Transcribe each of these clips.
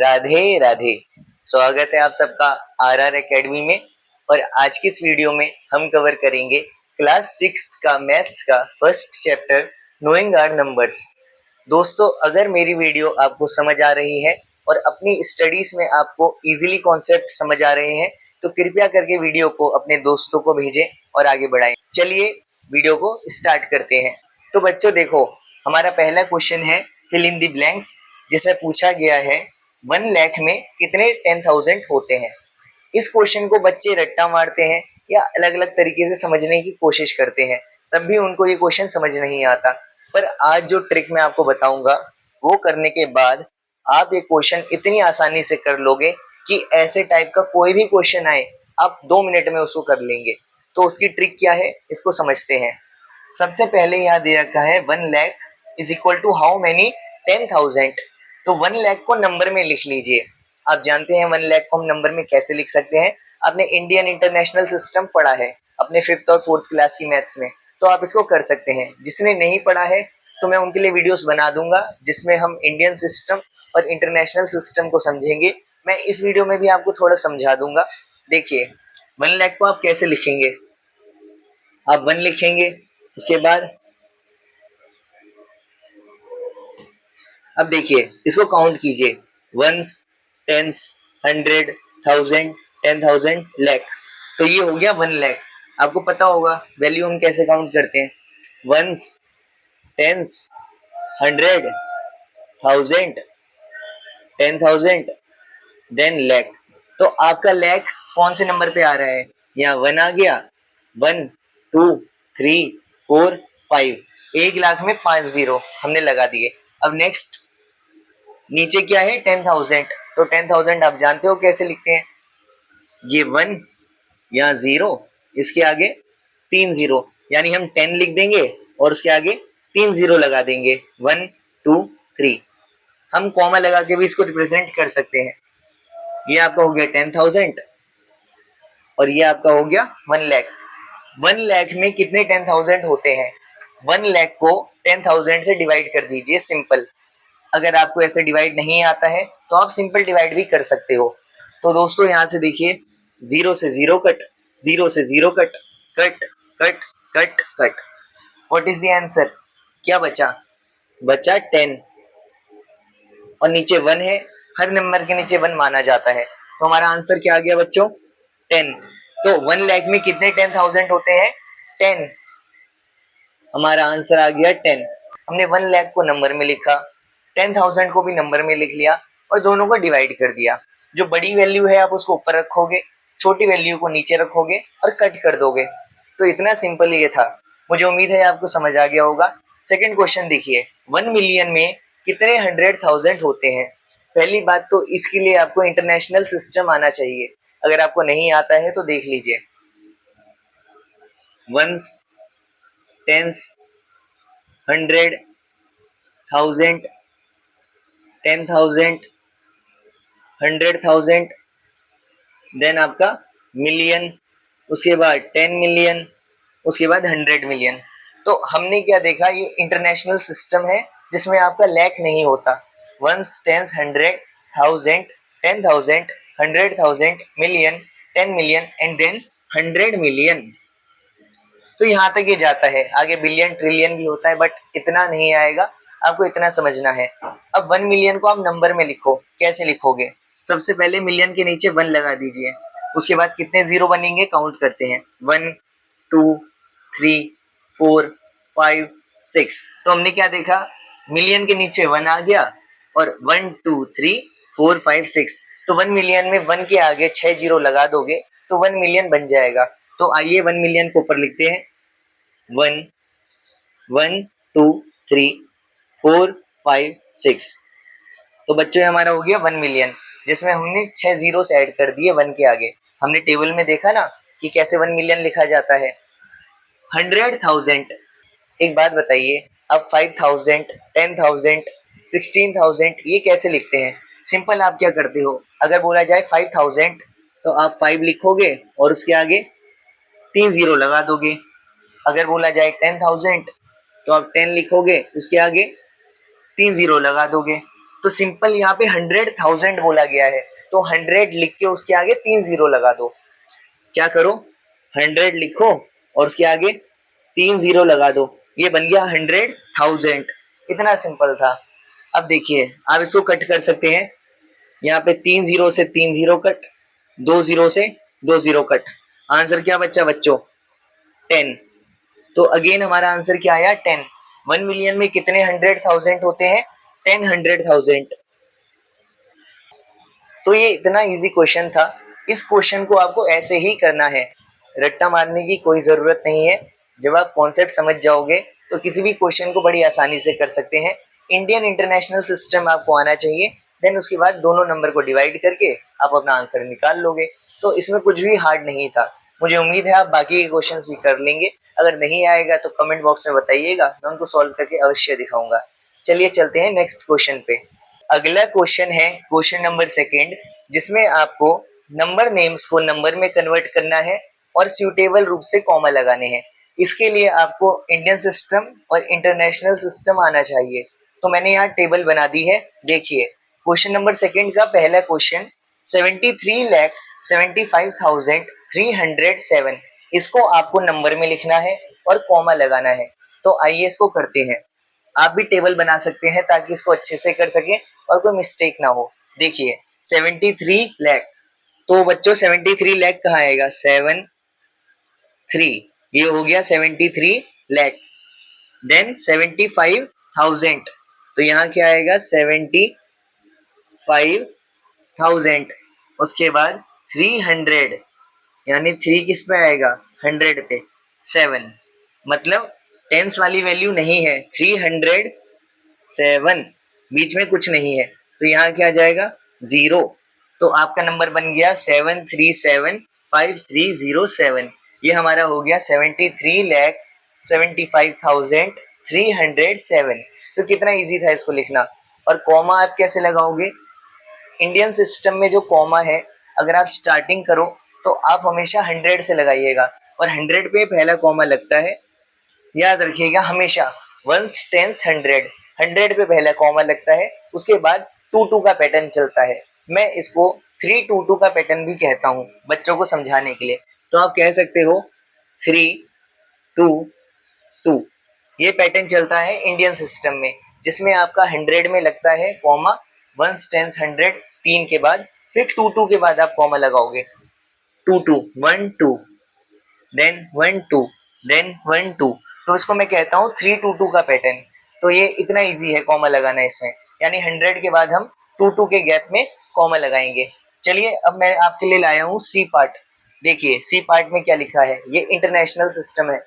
राधे राधे। स्वागत है आप सबका आरआर एकेडमी में। और आज की इस वीडियो में हम कवर करेंगे क्लास 6 का मैथ्स का first chapter knowing our numbers. दोस्तों, अगर मेरी वीडियो आपको समझ आ रही है और अपनी स्टडीज में आपको इजीली कॉन्सेप्ट समझ आ रहे हैं तो कृपया करके वीडियो को अपने दोस्तों को भेजें और आगे बढ़ाएं। चलिए वीडियो को स्टार्ट करते हैं। तो बच्चों देखो, हमारा पहला क्वेश्चन है फिल इन द ब्लैंक्स, जिसमें पूछा गया है 1 लाख में कितने 10,000 होते हैं। इस क्वेश्चन को बच्चे रट्टा मारते हैं या अलग अलग तरीके से समझने की कोशिश करते हैं, तब भी उनको ये क्वेश्चन समझ नहीं आता। पर आज जो ट्रिक मैं आपको बताऊंगा वो करने के बाद आप ये क्वेश्चन इतनी आसानी से कर लोगे कि ऐसे टाइप का कोई भी क्वेश्चन आए आप 2 मिनट में उसको कर लेंगे। तो उसकी ट्रिक क्या है, इसको समझते हैं। सबसे पहले यहाँ दे रखा है 1 lakh is equal to how many 10,000। तो 1 लाख को नंबर में लिख लीजिए। आप जानते हैं 1 लाख को हम नंबर में कैसे लिख सकते हैं। आपने इंडियन इंटरनेशनल सिस्टम पढ़ा है अपने 5th और 4th क्लास की मैथ्स में, तो आप इसको कर सकते हैं। जिसने नहीं पढ़ा है तो मैं उनके लिए वीडियोस बना दूंगा जिसमें हम इंडियन सिस्टम और इंटरनेशनल सिस्टम को समझेंगे। मैं इस वीडियो में भी आपको थोड़ा समझा दूंगा। देखिए 1 लाख को आप कैसे लिखेंगे। आप 1 लिखेंगे, उसके बाद अब देखिए इसको काउंट कीजिए, वंस, टेंस, 100, 1000, 10,000, लाख। तो ये हो गया 1 लाख। आपको पता होगा वैल्यू हम कैसे काउंट करते हैं, वंस, टेंस, 100, 1000, 10,000, देन लाख। तो आपका लाख कौन से नंबर पे आ रहा है, यहाँ 1 आ गया, 1 2 3 4 5, 1 लाख में 5 जीरो हमने लगा दिए। अब नेक्स्ट नीचे क्या है 10,000। तो 10,000 आप जानते हो कैसे लिखते हैं, ये 1 या 0, इसके आगे 3 जीरो, यानी हम 10 लिख देंगे और उसके आगे 3 जीरो लगा देंगे, 1 2 3। हम कॉमा लगा के भी इसको रिप्रेजेंट कर सकते हैं। ये आपका हो गया 10,000 और ये आपका हो गया 1 लाख। 1 लाख में कितने 10,000 होते हैं, 1 लाख को 10,000 से डिवाइड कर दीजिए, सिंपल। अगर आपको ऐसे डिवाइड नहीं आता है तो आप सिंपल डिवाइड भी कर सकते हो। तो दोस्तों यहाँ से देखिए, 0 से 0 कट, 0 से 0 cut, cut cut cut cut. What is the answer, क्या बचा, बचा 10 और नीचे 1 है। हर नंबर के नीचे 1 माना जाता है, तो हमारा आंसर क्या आ गया बच्चों, 10। तो 1 लाख में कितने 10,000 होते हैं, 10। हमारा आंसर आ गया 10। हमने 1 लाख को नंबर में लिखा, 10,000 को भी नंबर में लिख लिया और दोनों को डिवाइड कर दिया। जो बड़ी वैल्यू है आप उसको ऊपर रखोगे, छोटी वैल्यू को नीचे रखोगे और कट कर दोगे। तो इतना सिंपल ये था। मुझे उम्मीद है आपको समझ आ गया होगा। सेकंड क्वेश्चन देखिए, 1 मिलियन में कितने 100,000 होते हैं। पहली बात तो इसके लिए आपको इंटरनेशनल सिस्टम आना चाहिए। अगर आपको नहीं आता है तो देख लीजिए, वंस, टेंस, 100, 1000, 10,000, 100,000, देन आपका मिलियन, उसके बाद 10 मिलियन, उसके बाद 100 मिलियन। तो हमने क्या देखा, ये इंटरनेशनल सिस्टम है जिसमें आपका लाख नहीं होता। Ones, tens, 100, 1000, 10,000, 100,000, million, 10 million and then 100 million. तो यहाँ तक ये जाता है। आगे बिलियन, ट्रिलियन भी होता है, बट इतना नहीं आएगा, आपको इतना समझना है। अब 1 मिलियन को आप नंबर में लिखो, कैसे लिखोगे, सबसे पहले मिलियन के नीचे 1 लगा दीजिए। उसके बाद कितने जीरो बनेंगे काउंट करते हैं, 1 2 3 4 5 6। तो हमने क्या देखा, मिलियन के नीचे 1 आ गया और 1 2 3 4 5 6। तो 1 मिलियन में 1 के आगे 6 जीरो लगा दोगे तो 1 मिलियन बन जाएगा। तो आइए 1 मिलियन को ऊपर लिखते हैं, 1 1 2 3 4 5 6। तो बच्चों हमारा हो गया 1 मिलियन, जिसमें हमने 6 जीरोस ऐड कर दिए 1 के आगे। हमने टेबल में देखा ना कि कैसे 1 मिलियन लिखा जाता है। 100,000, एक बात बताइए, अब 5,000, 10,000, 16,000 ये कैसे लिखते हैं। सिंपल, आप क्या करते हो, अगर बोला जाए 5,000 तो आप 5 लिखोगे और उसके आगे 3 जीरो लगा दोगे। अगर बोला जाए 10,000 तो आप 10 लिखोगे, उसके आगे 3 जीरो लगा दोगे। तो सिंपल यहाँ पे 100,000 बोला गया है, तो 100 लिख के उसके आगे 3 जीरो लगा दो। क्या करो, 100 लिखो और उसके आगे 3 जीरो लगा दो, ये बन गया 100,000। इतना सिंपल था। अब देखिए आप इसको कट कर सकते हैं, यहाँ पे 3 जीरो से 3 जीरो कट, 2 जीरो से 2 जीरो कट, आंसर क्या बच्चा बच्चों, 10। तो अगेन हमारा आंसर क्या आया, 10। 1 मिलियन में कितने 100,000 होते हैं, 10 100,000। तो ये इतना इजी क्वेश्चन था। इस क्वेश्चन को आपको ऐसे ही करना है, रट्टा मारने की कोई जरूरत नहीं है। जब आप कॉन्सेप्ट समझ जाओगे तो किसी भी क्वेश्चन को बड़ी आसानी से कर सकते हैं। इंडियन इंटरनेशनल सिस्टम आपको आना चाहिए, देन उसके बाद दोनों नंबर को डिवाइड करके आप अपना आंसर निकाल लोगे। तो इसमें कुछ भी हार्ड नहीं था। मुझे उम्मीद है आप बाकी के क्वेश्चंस भी कर लेंगे। अगर नहीं आएगा तो कमेंट बॉक्स में बताइएगा, मैं उनको सॉल्व करके अवश्य दिखाऊंगा। चलिए चलते हैं नेक्स्ट क्वेश्चन पे। अगला क्वेश्चन है क्वेश्चन नंबर सेकंड, जिसमें आपको नंबर नेम्स को नंबर में कन्वर्ट करना है और सूटेबल रूप से कॉमा लगाने हैं। इसके लिए आपको इंडियन सिस्टम और इंटरनेशनल सिस्टम आना चाहिए। तो मैंने यहाँ टेबल बना दी है, देखिए क्वेश्चन नंबर सेकंड का पहला क्वेश्चन 73,75,307, इसको आपको नंबर में लिखना है और कॉमा लगाना है। तो आइए इसको करते हैं। आप भी टेबल बना सकते हैं ताकि इसको अच्छे से कर सके और कोई मिस्टेक ना हो। देखिए 73 लाख, तो बच्चों 73 लाख कहाँ आएगा, 73, ये हो गया 73 लाख। देन 75,000, तो यहाँ क्या आएगा 75,000। उसके बाद 300, यानी 3 किस पे आएगा, 100 पे, 7, मतलब टेंस वाली वैल्यू नहीं है, 307, बीच में कुछ नहीं है, तो यहाँ क्या आ जाएगा, 0। तो आपका नंबर बन गया 7375307। ये हमारा हो गया 73,75,307। तो कितना इजी था इसको लिखना। और कॉमा आप कैसे लगाओगे, इंडियन सिस्टम में जो कॉमा है, अगर आप स्टार्टिंग करो तो आप हमेशा 100 से लगाइएगा, और 100 पे पहला कॉमा लगता है, याद रखिएगा हमेशा। वंस टेंस 100 पे पहला कॉमा लगता है, उसके बाद 2-2 का पैटर्न चलता है। मैं इसको 3-2-2 का पैटर्न भी कहता हूँ बच्चों को समझाने के लिए। तो आप कह सकते हो 3-2-2, ये पैटर्न चलता है इंडियन सिस्टम में, जिसमें आपका 100 में लगता है कॉमा, वंस टेंस 100, 3 के बाद, फिर 2-2 के बाद आप कॉमा लगाओगे, 2-2, 1-2, देन 1-2, देन 1-2। तो इसको मैं कहता हूँ 3-2-2 का पैटर्न। तो ये इतना इजी है कॉमा लगाना इसमें, यानी 100 के बाद हम 2-2 के गैप में कॉमा लगाएंगे। चलिए अब मैं आपके लिए लाया हूँ सी पार्ट। देखिए सी पार्ट में क्या लिखा है, ये इंटरनेशनल सिस्टम है।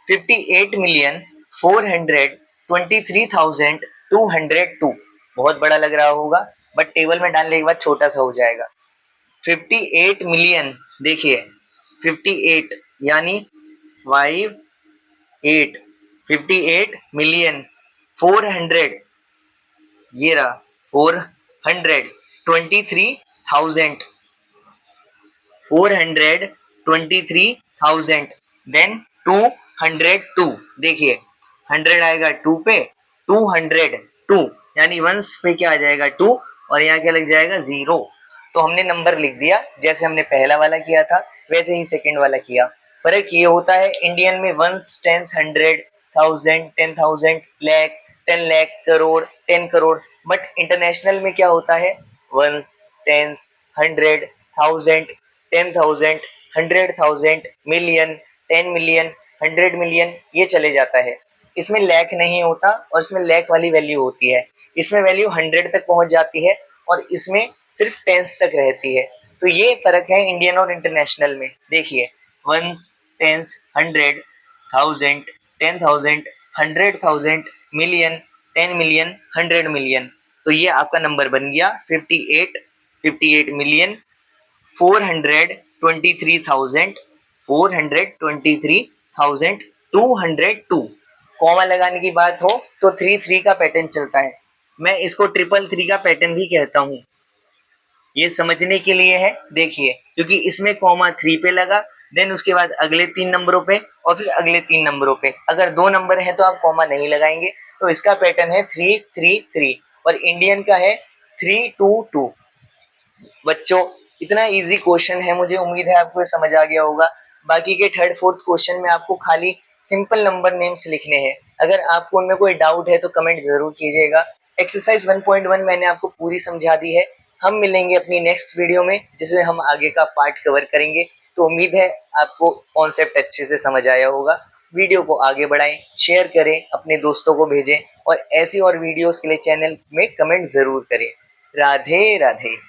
58,423,202, बहुत बड़ा लग रहा होगा, बट टेबल में डालने के बाद छोटा सा हो जाएगा। 58 मिलियन, देखिए 58 यानी 58, 58 मिलियन 400, ये रहा 423,000, 423,000, देन 202, देखिए 100 आएगा 2 पे, 202, यानी वंस पे क्या आ जाएगा 2, और यहाँ क्या लग जाएगा 0। तो हमने नंबर लिख दिया, जैसे हमने पहला वाला किया था वैसे ही सेकंड वाला किया। फर्क ये होता है, इंडियन में ones, tens, 100, 1000, 10,000, lakh, 10 lakh, crore, 10 crore. But international में क्या होता है, ones, tens, 100, 1000, 10,000, 100,000, million, 10 million, 100 million, ये चले जाता है। इसमें लाख नहीं होता और इसमें लाख वाली वैल्यू होती है। इसमें वैल्यू 100 तक पहुंच जाती है और इसमें सिर्फ टेंस तक रहती है। तो ये फर्क है इंडियन और इंटरनेशनल में। देखिए ones, tens, 100, 1000, 10,000, 100,000, million, 10 million, 100 million. तो ये आपका नंबर बन गया 58 मिलियन 423,202। कॉमा लगाने की बात हो तो 3-3 का पैटर्न चलता है। मैं इसको 333 का पैटर्न भी कहता हूँ। ये समझने के लिए है, देखिए क्योंकि इसमें कॉमा 3 पे लगा, देन उसके बाद अगले 3 नंबरों पे और फिर अगले 3 नंबरों पे। अगर 2 नंबर है तो आप कॉमा नहीं लगाएंगे। तो इसका पैटर्न है 3-3-3, और इंडियन का है 322। बच्चों इतना इजी क्वेश्चन है, मुझे उम्मीद है आपको समझ आ गया होगा। बाकी के थर्ड फोर्थ क्वेश्चन में आपको खाली सिंपल नंबर नेम्स लिखने हैं। अगर आपको उनमें कोई डाउट है तो कमेंट जरूर कीजिएगा। एक्सरसाइज 1.1 मैंने आपको पूरी समझा दी है। हम मिलेंगे अपनी नेक्स्ट वीडियो में जिसमें हम आगे का पार्ट कवर करेंगे। तो उम्मीद है आपको कॉन्सेप्ट अच्छे से समझ आया होगा। वीडियो को आगे बढ़ाएं, शेयर करें, अपने दोस्तों को भेजें और ऐसी और वीडियोस के लिए चैनल में कमेंट जरूर करें। राधे राधे।